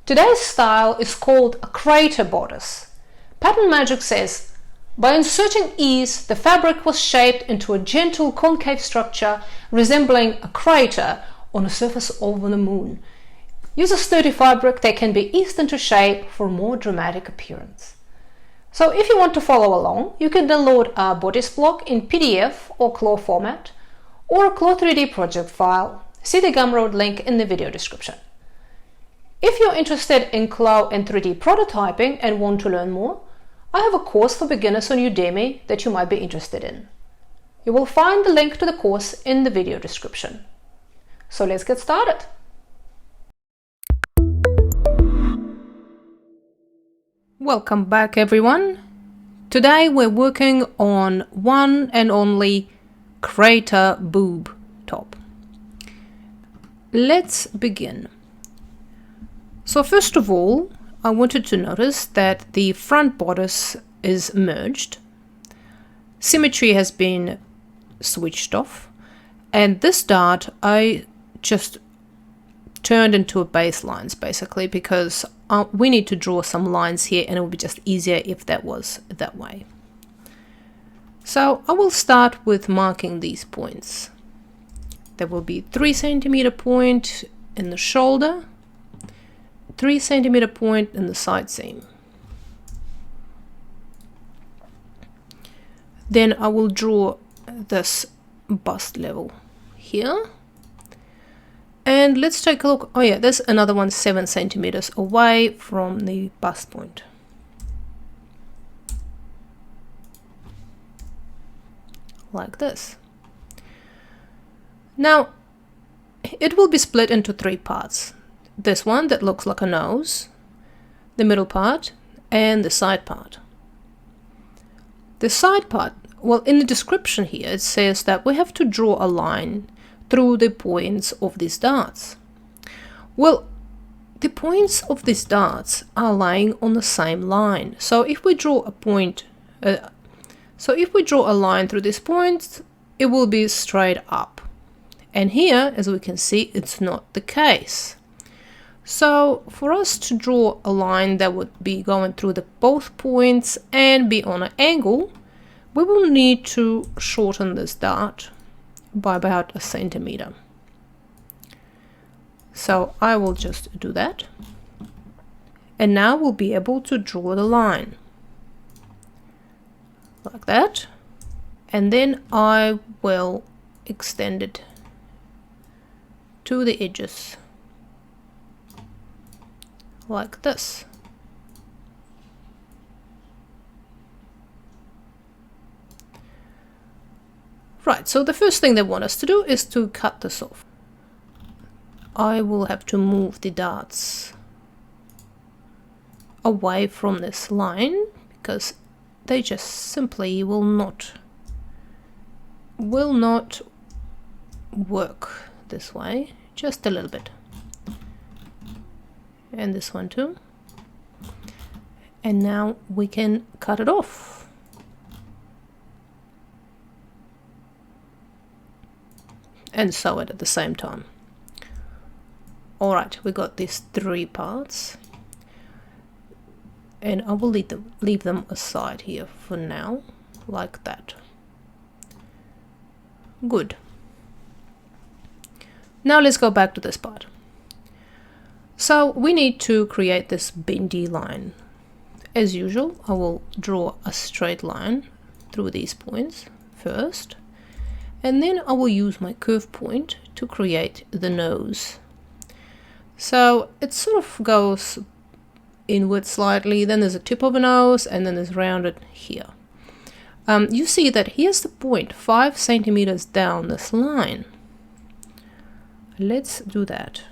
Today's style is called a crater bodice. Pattern Magic says, by inserting ease, the fabric was shaped into a gentle concave structure resembling a crater on the surface of the moon. Use a sturdy fabric that can be eased into shape for a more dramatic appearance. So if you want to follow along, you can download a bodice block in PDF or CLAW format, or a CLAW 3D project file. See the Gumroad link in the video description. If you're interested in CLAW and 3D prototyping and want to learn more, I have a course for beginners on Udemy that you might be interested in. You will find the link to the course in the video description. So let's get started. Welcome back, everyone. Today we're working on one and only crater boob top. Let's begin. So first of all, I wanted to notice that the front bodice is merged. Symmetry has been switched off, and this dart I just turned into a baselines basically because we need to draw some lines here, and it would be just easier if that was that way. So I will start with marking these points. There will be 3 centimeter point in the shoulder, 3 centimeter point in the side seam. Then I will draw this bust level here. And let's take a look. Oh yeah, there's another one 7 centimeters away from the bust point. Like this. Now, it will be split into 3 parts. This one that looks like a nose, the middle part, and the side part. The side part, well, in the description here, it says that we have to draw a line through the points of these darts. Well, the points of these darts are lying on the same line. So if we draw a point, if we draw a line through these points, it will be straight up. And here, as we can see, it's not the case. So for us to draw a line that would be going through both points and be on an angle, we will need to shorten this dart by about 1 centimeter. So I will just do that. And now we'll be able to draw the line. Like that. And then I will extend it to the edges. Like this. Right, so the first thing they want us to do is to cut this off. I will have to move the darts away from this line because they just simply will not work this way. Just a little bit. And this one too. And now we can cut it off. And sew it at the same time. Alright, we got these 3 parts. And I will leave them aside here for now, like that. Good. Now let's go back to this part. So we need to create this bendy line. As usual, I will draw a straight line through these points first. And then I will use my curve point to create the nose. So it sort of goes inward slightly, then there's a tip of a nose, and then there's rounded here. You see that here's the point, 5 centimeters down this line. Let's do that.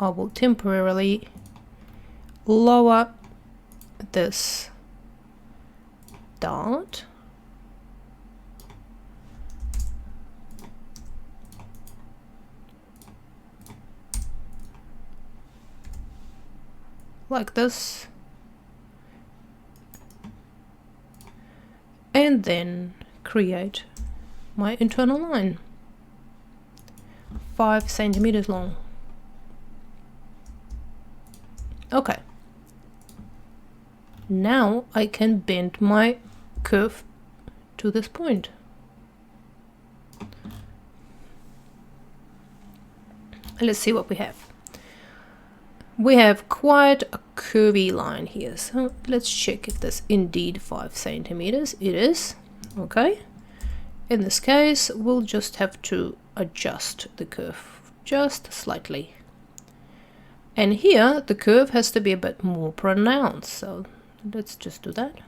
I will temporarily lower this dart. Like this, and then create my internal line, 5 centimeters long. Okay. Now I can bend my curve to this point. Let's see what we have. We have quite a curvy line here, so let's check if that's indeed 5 centimeters. It is. Okay. In this case, we'll just have to adjust the curve just slightly. And here, the curve has to be a bit more pronounced, so let's just do that.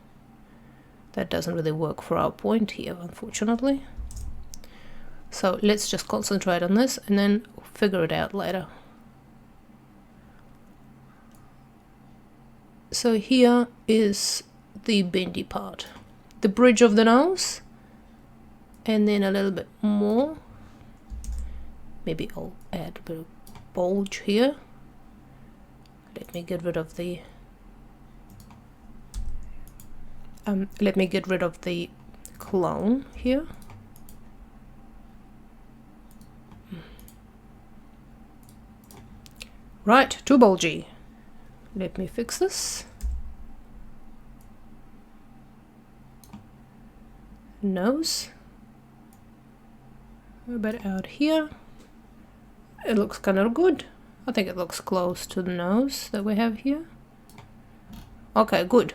That doesn't really work for our point here, unfortunately. So let's just concentrate on this and then figure it out later. So here is the bendy part, the bridge of the nose, and then a little bit more. Maybe I'll add a bit of bulge here. Let me get rid of the clone here. Right, too bulgy. Let me fix this. Nose. A bit out here. It looks kind of good. I think it looks close to the nose that we have here. Okay, good.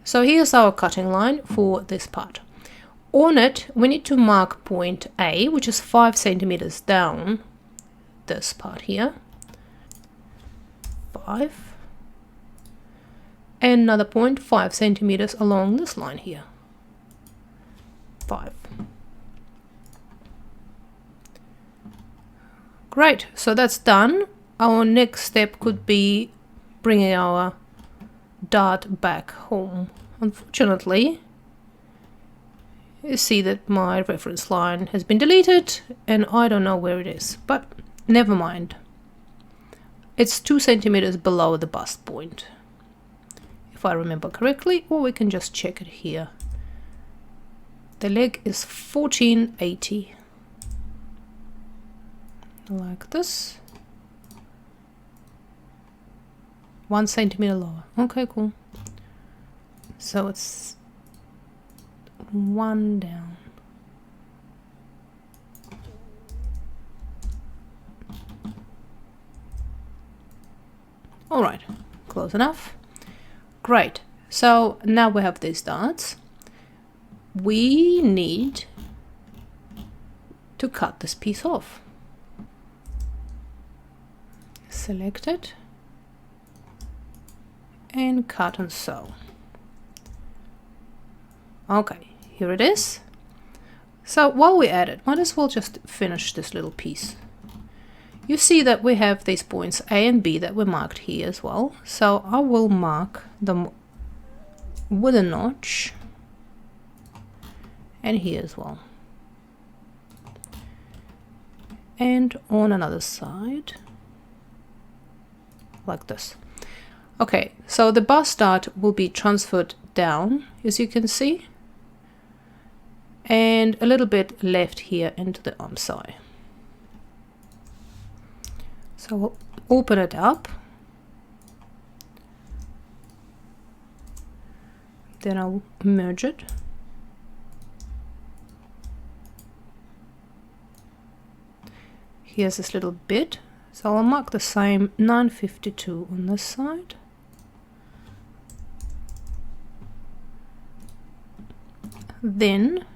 So here's our cutting line for this part. On it, we need to mark point A, which is 5 centimeters down this part here. 5. And another point 5 centimeters along this line here. 5. Great, so that's done. Our next step could be bringing our dart back home. Unfortunately, you see that my reference line has been deleted and I don't know where it is, but never mind. It's 2 centimeters below the bust point, if I remember correctly, or we can just check it here. The leg is 1480. Like this. 1 centimeter lower. Okay, cool. So it's 1 down. All right, close enough. Great. So now we have these darts. We need to cut this piece off. Select it and cut and sew. Okay, here it is. So while we're at it, might as well just finish this little piece. You see that we have these points A and B that were marked here as well. So I will mark them with a notch and here as well. And on another side. Like this. Okay, so the bust dart will be transferred down, as you can see, and a little bit left here into the arm side. So we'll open it up, then I'll merge it. Here's this little bit. So I'll mark the same 952 on this side. Then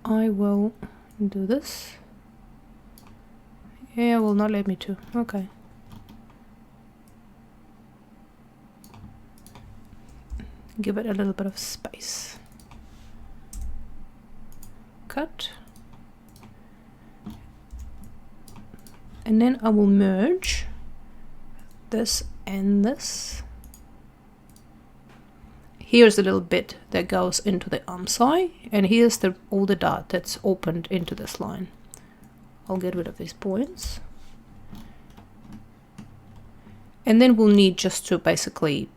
I will do this. Yeah, will not let me to. Okay. Give it a little bit of space. Cut. And then I will merge this and this. Here's the little bit that goes into the arm side, and here's all the dart that's opened into this line. I'll get rid of these points. And then we'll need just to basically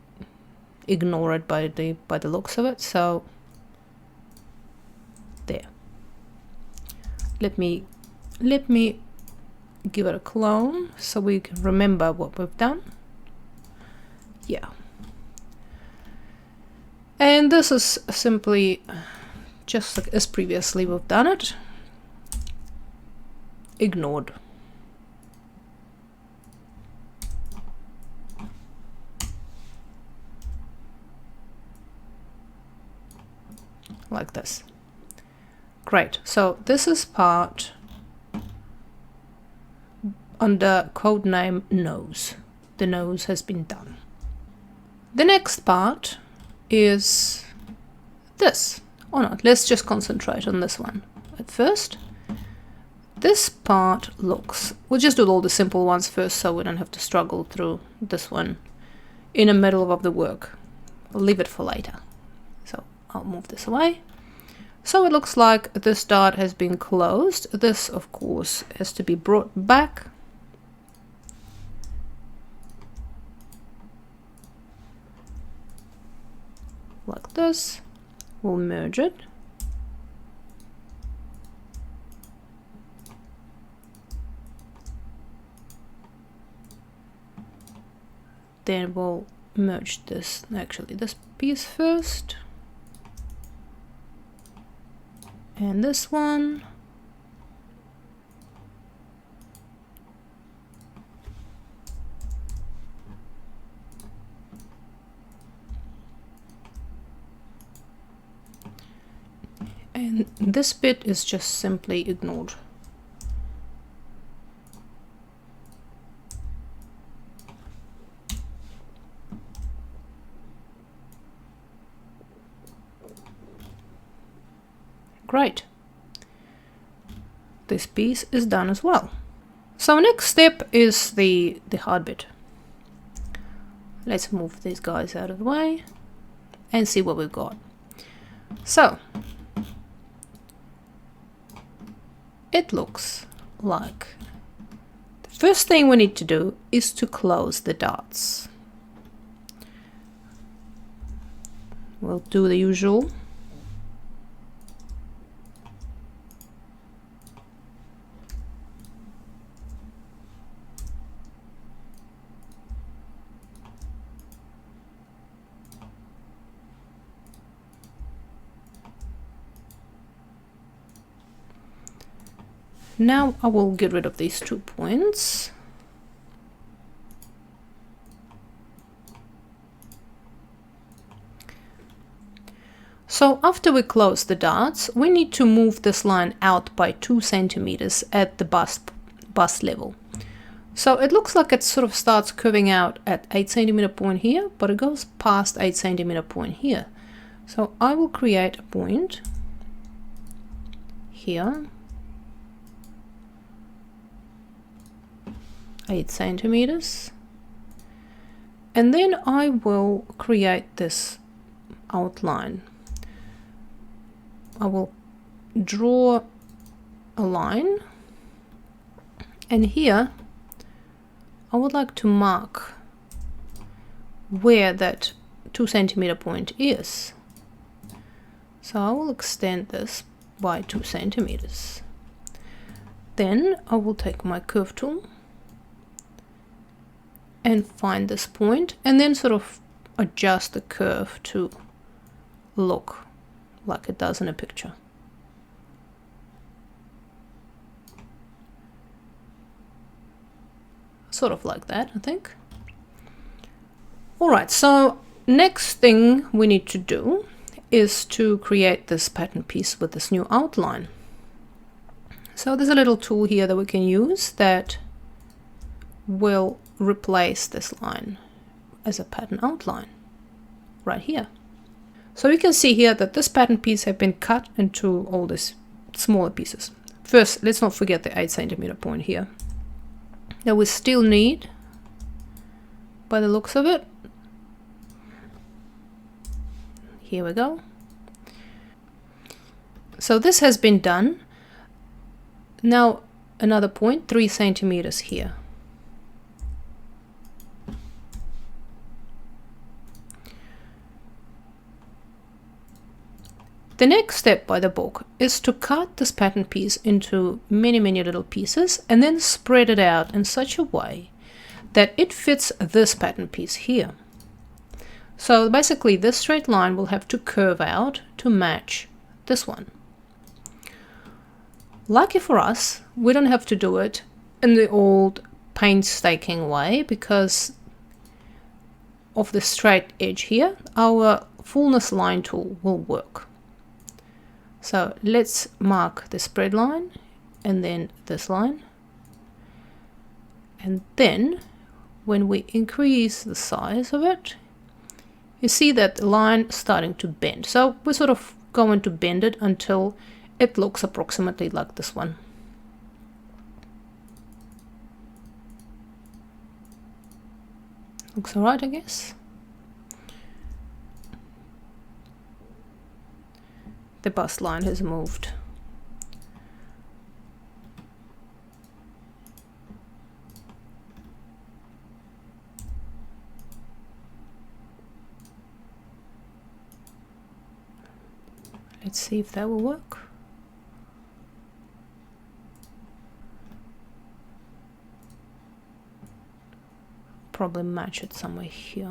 ignore it by the looks of it. So there. Let me give it a clone so we can remember what we've done. here. And this is simply just like as previously we've done it, ignored. Like this. Great. So this is part under codename nose. The nose has been done. The next part is this. Or not, let's just concentrate on this one at first. This part looks, we'll just do all the simple ones first so we don't have to struggle through this one in the middle of the work. I'll leave it for later. So I'll move this away. So it looks like this dart has been closed. This, of course, has to be brought back. Like this. We'll merge it. Then we'll merge this, actually this piece first. And this one. And this bit is just simply ignored. Great. This piece is done as well. So next step is the hard bit. Let's move these guys out of the way and see what we've got. So it looks like the first thing we need to do is to close the darts. We'll do the usual. Now I will get rid of these 2 points. So after we close the darts, we need to move this line out by 2 centimeters at the bust level. So it looks like it sort of starts curving out at 8 centimeter point here, but it goes past 8 centimeter point here. So I will create a point here. 8 centimeters, and then I will create this outline. I will draw a line, and here I would like to mark where that 2 centimeter point is. So I will extend this by 2 centimeters. Then I will take my curve tool and find this point, and then sort of adjust the curve to look like it does in a picture. Sort of like that, I think. Alright, so next thing we need to do is to create this pattern piece with this new outline. So there's a little tool here that we can use that will replace this line as a pattern outline right here. So you can see here that this pattern piece has been cut into all these smaller pieces. First, let's not forget the 8 centimeter point here. Now we still need, by the looks of it, here we go. So this has been done. Now another point, 3 centimeters here. The next step by the book is to cut this pattern piece into many little pieces and then spread it out in such a way that it fits this pattern piece here. So basically this straight line will have to curve out to match this one. Lucky for us, we don't have to do it in the old painstaking way because of the straight edge here. Our fullness line tool will work. So let's mark the spread line and then this line. And then when we increase the size of it, you see that the line is starting to bend. So we're sort of going to bend it until it looks approximately like this one. Looks alright, I guess. The bust line has moved. Let's see if that will work. Probably match it somewhere here.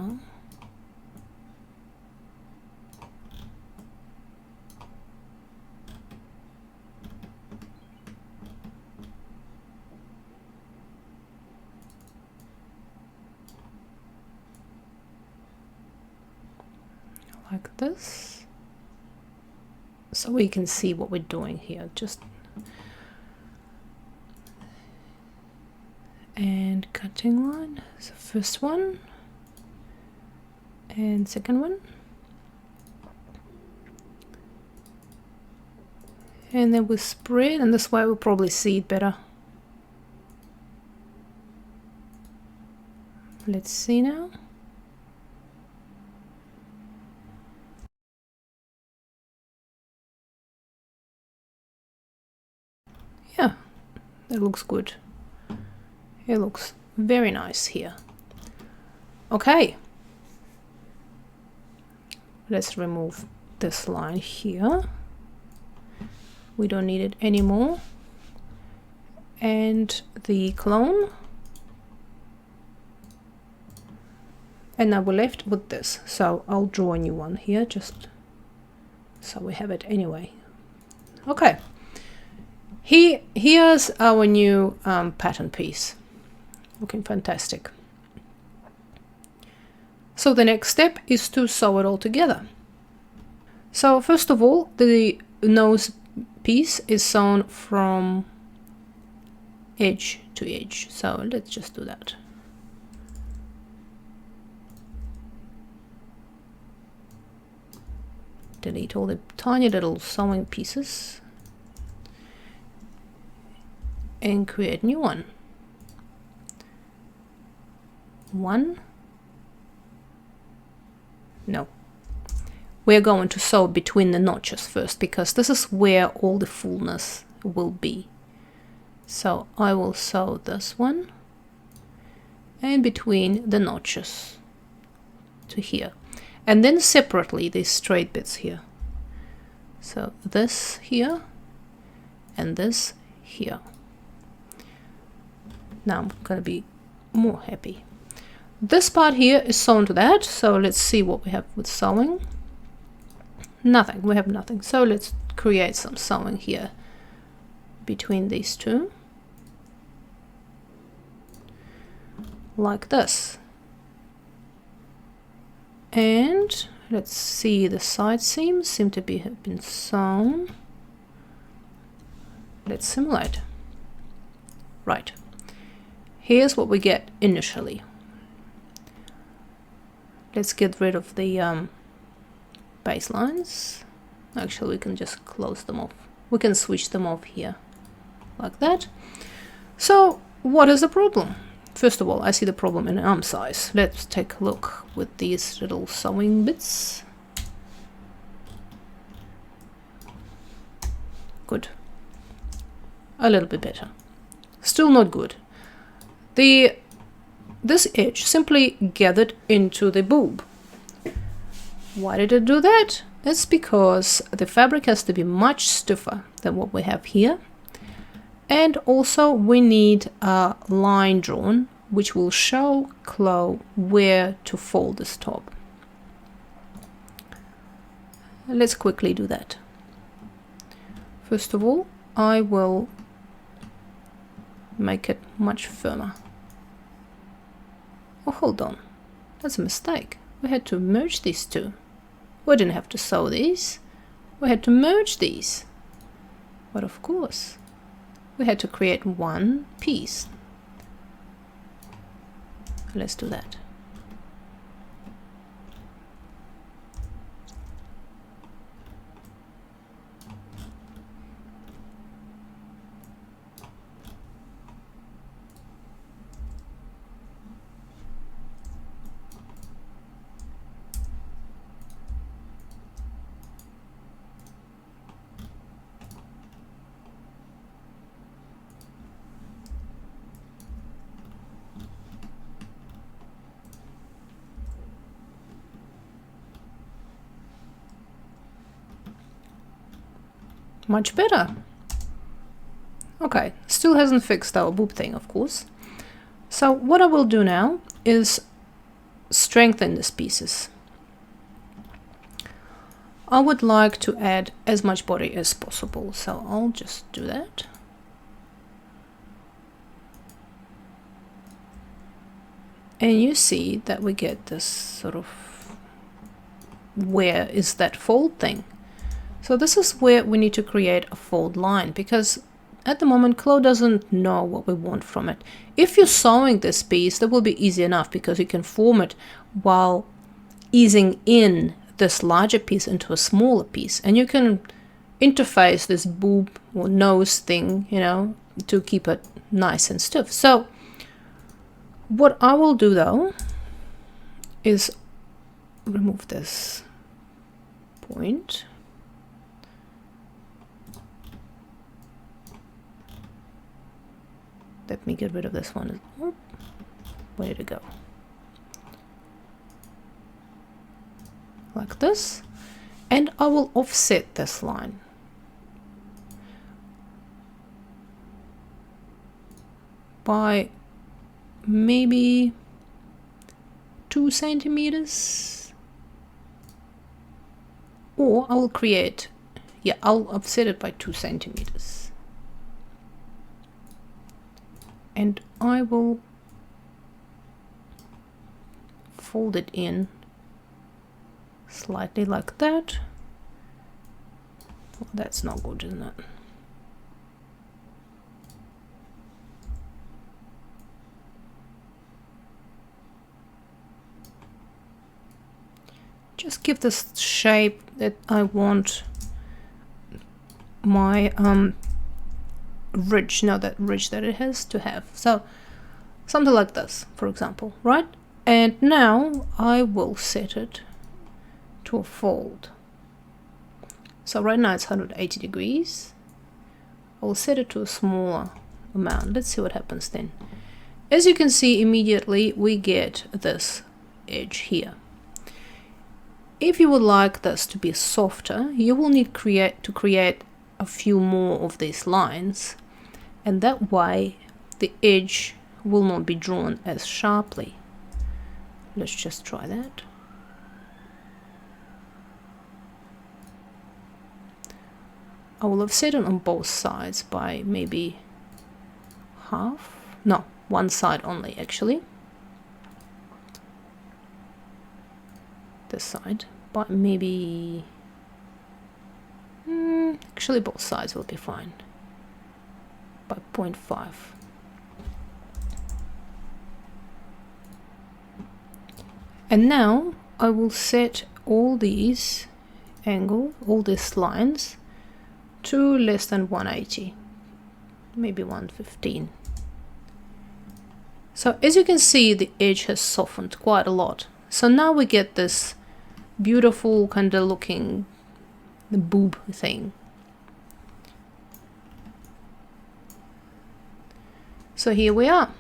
Like this. So we can see what we're doing here. Just and cutting line, so first one and second one, and then we spread, and this way we'll probably see it better. Let's see now. Yeah, that looks good. It looks very nice here. Okay, let's remove this line here. We don't need it anymore. And the clone. And now we're left with this. So I'll draw a new one here just so we have it anyway. Okay, here's our new pattern piece. Looking fantastic. So the next step is to sew it all together. So first of all, the nose piece is sewn from edge to edge. So let's just do that. Delete all the tiny little sewing pieces and create a new one. No, we're going to sew between the notches first because this is where all the fullness will be. So I will sew this one and between the notches to here, and then separately these straight bits here. So this here and this here. Now I'm gonna be more happy. This part here is sewn to that, so let's see what we have with sewing. Nothing, we have nothing. So let's create some sewing here between these two. Like this. And let's see, the side seams seem to have been sewn. Let's simulate. Right. Here's what we get initially. Let's get rid of the baselines. Actually, we can just close them off. We can switch them off here, like that. So, what is the problem? First of all, I see the problem in arm size. Let's take a look with these little sewing bits. Good. A little bit better. Still not good. This edge simply gathered into the boob. Why did it do that? That's because the fabric has to be much stiffer than what we have here. And also we need a line drawn which will show Chloe where to fold this top. let's quickly do that. First of all, I will make it much firmer. Oh, hold on, that's a mistake. We had to merge these two. We didn't have to sew these. We had to merge these. But of course, we had to create one piece. Let's do that. Much better. Okay, still hasn't fixed our boob thing, of course. So what I will do now is strengthen these pieces. I would like to add as much body as possible, so I'll just do that. And you see that we get this sort of, where is that fold thing? So this is where we need to create a fold line, because at the moment Chloe doesn't know what we want from it. If you're sewing this piece, that will be easy enough because you can form it while easing in this larger piece into a smaller piece, and you can interface this boob or nose thing, you know, to keep it nice and stiff. So what I will do though is remove this point. Let me get rid of this one. Where did it go? Like this. And I will offset this line. By maybe 2 centimeters. Or I will create, yeah, I'll offset it by 2 centimeters. And I will fold it in slightly like that. Well, that's not good, isn't it? Just give this shape that I want my ridge, that ridge that it has to have. So something like this, for example, right? And now I will set it to a fold. So right now it's 180 degrees. I will set it to a smaller amount. Let's see what happens then. As you can see, immediately we get this edge here. If you would like this to be softer, you will need to create a few more of these lines, and that way the edge will not be drawn as sharply. Let's just try that. I will offset it on both sides by maybe half, no, one side only actually. This side, but maybe actually both sides will be fine, by 0.5. And now I will set all these all these lines to less than 180, maybe 115. So as you can see, the edge has softened quite a lot. So now we get this beautiful kind of looking boob thing. So here we are.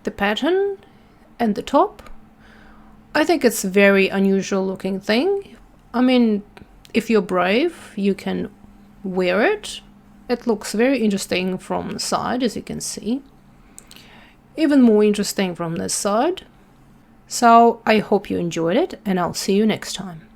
The pattern and the top. I think it's a very unusual looking thing. I mean, if you're brave, you can wear it. It looks very interesting from the side, as you can see. Even more interesting from this side. So I hope you enjoyed it, and I'll see you next time.